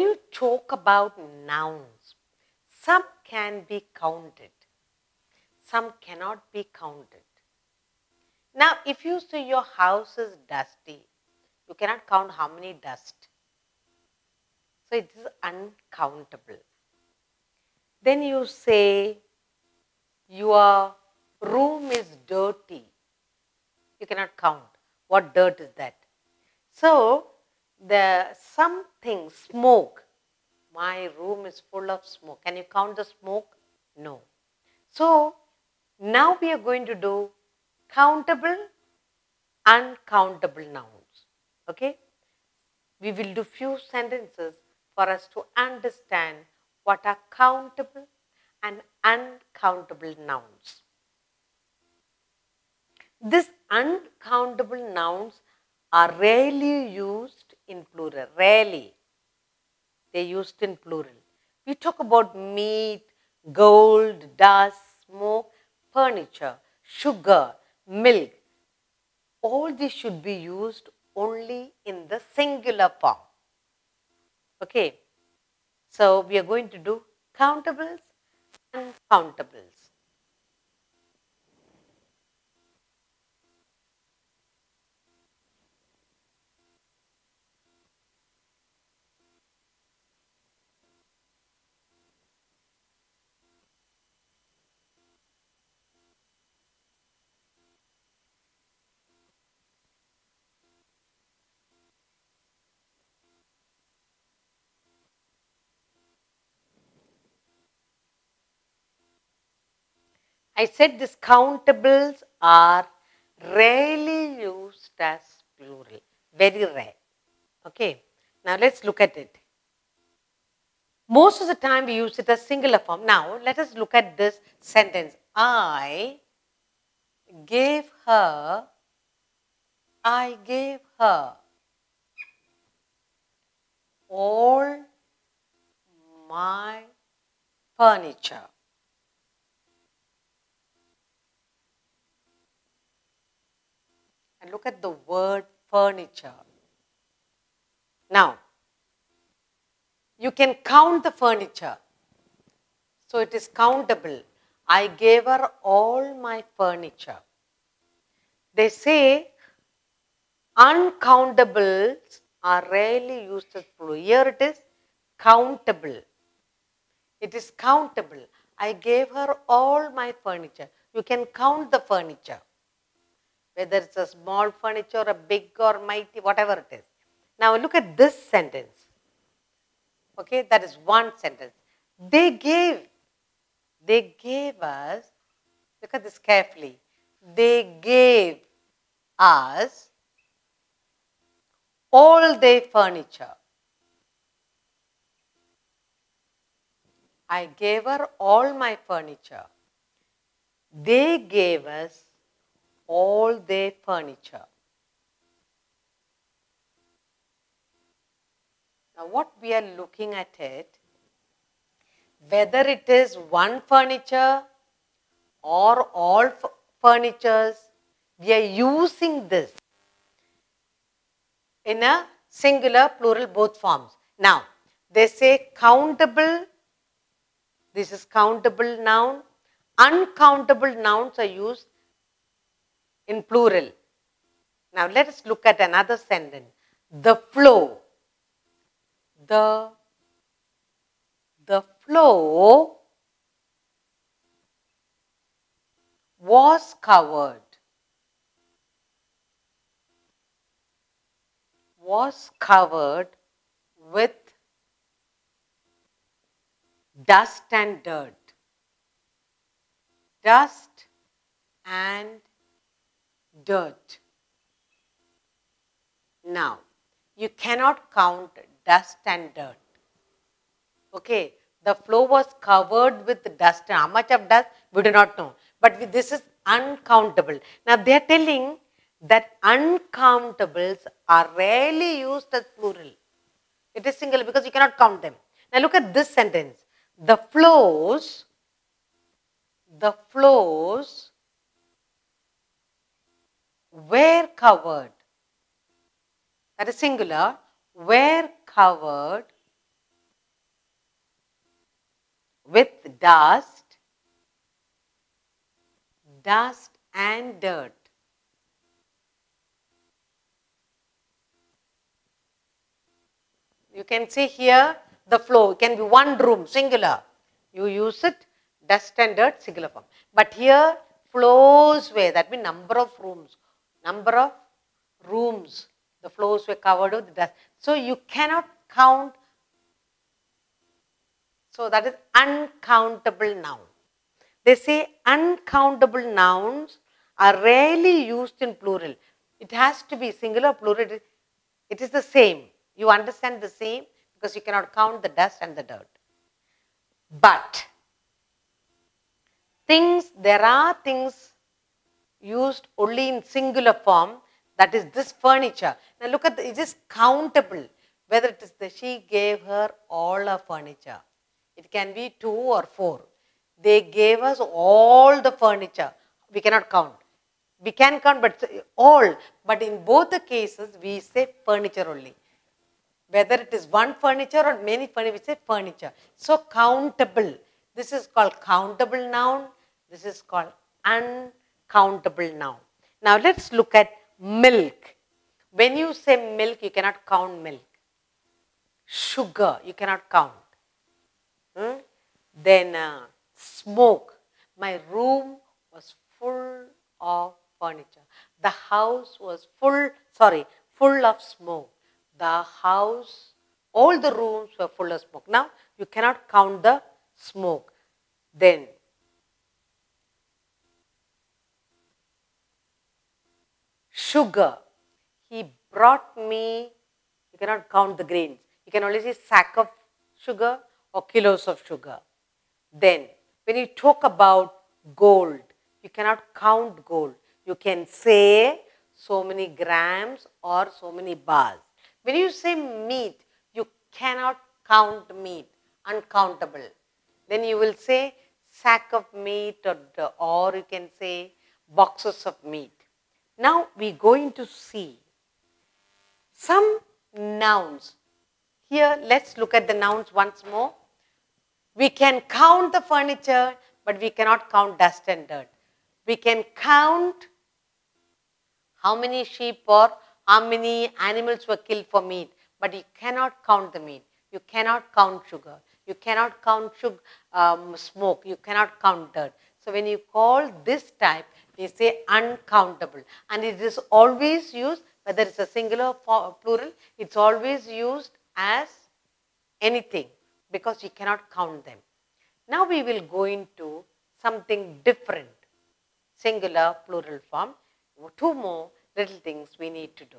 you talk about nouns, some can be counted, some cannot be counted. Now, if you say your house is dusty, you cannot count how many dust. So, it is uncountable. Then you say your room is dirty. You cannot count. What dirt is that? So, something, smoke. My room is full of smoke. Can you count the smoke? No. So, now we are going to do countable, uncountable nouns. Okay? We will do few sentences for us to understand what are countable and uncountable nouns. These uncountable nouns are rarely used in plural. Rarely. They are used in plural. We talk about meat, gold, dust, smoke, furniture, sugar, milk. All these should be used only in the singular form. Okay. So, we are going to do countables and uncountables. I said these countables are rarely used as plural, very rare. Okay, now let's look at it. Most of the time we use it as singular form. Now let us look at this sentence. I gave her all my furniture. And look at the word furniture. Now, you can count the furniture. So it is countable. I gave her all my furniture. They say uncountables are rarely used as plural. Here it is countable. It is countable. I gave her all my furniture. You can count the furniture. Whether it's a small furniture, a big or mighty, whatever it is. Now look at this sentence. Okay, that is one sentence. They gave us, look at this carefully. They gave us all their furniture. I gave her all my furniture. They gave us all their furniture. Now what we are looking at it, whether it is one furniture or all furnitures, we are using this in a singular, plural, both forms. Now, they say countable, this is countable noun. Uncountable nouns are used in plural. Now, let us look at another sentence. The floor. The floor was covered. With dust and dirt. Dust and dirt. Now, you cannot count dust and dirt. Okay, the floor was covered with dust. How much of dust? We do not know. But this is uncountable. Now, they are telling that uncountables are rarely used as plural. It is singular because you cannot count them. Now, look at this sentence. The floors were covered. That is singular. Were covered with dust, dust and dirt. You can see here the flow. It can be one room, singular. You use it, dust and dirt, singular form. But here, flows were, that means number of rooms. Number of rooms. The floors were covered with dust. So you cannot count. So that is uncountable noun. They say uncountable nouns are rarely used in plural. It has to be singular, plural. It is the same. You understand the same because you cannot count the dust and the dirt. But there are things used only in singular form, that is this furniture. Now look at it is countable, whether it is she gave her all her furniture. It can be 2 or 4. They gave us all the furniture. We cannot count. We can count, but all. But in both the cases, we say furniture only. Whether it is one furniture or many furniture, we say furniture. So countable. This is called countable noun. This is called uncountable noun. Now let's look at milk. When you say milk, you cannot count milk. Sugar, you cannot count. Then smoke. My room was full of furniture. The house was full of smoke. The house, all the rooms were full of smoke. Now, you cannot count the smoke. Then, sugar. He brought me, you cannot count the grains. You can only say sack of sugar or kilos of sugar. Then, when you talk about gold, you cannot count gold. You can say so many grams or so many bars. When you say meat, you cannot count meat, uncountable. Then you will say sack of meat or you can say boxes of meat. Now we are going to see some nouns. Here, let's look at the nouns once more. We can count the furniture, but we cannot count dust and dirt. We can count how many sheep or how many animals were killed for meat, but you cannot count the meat. You cannot count sugar. You cannot count smoke. You cannot count dirt. So when you call this type, we say uncountable. And it is always used, whether it's a singular or plural, it's always used as anything because you cannot count them. Now we will go into something different, singular, plural form. 2 more little things we need to do.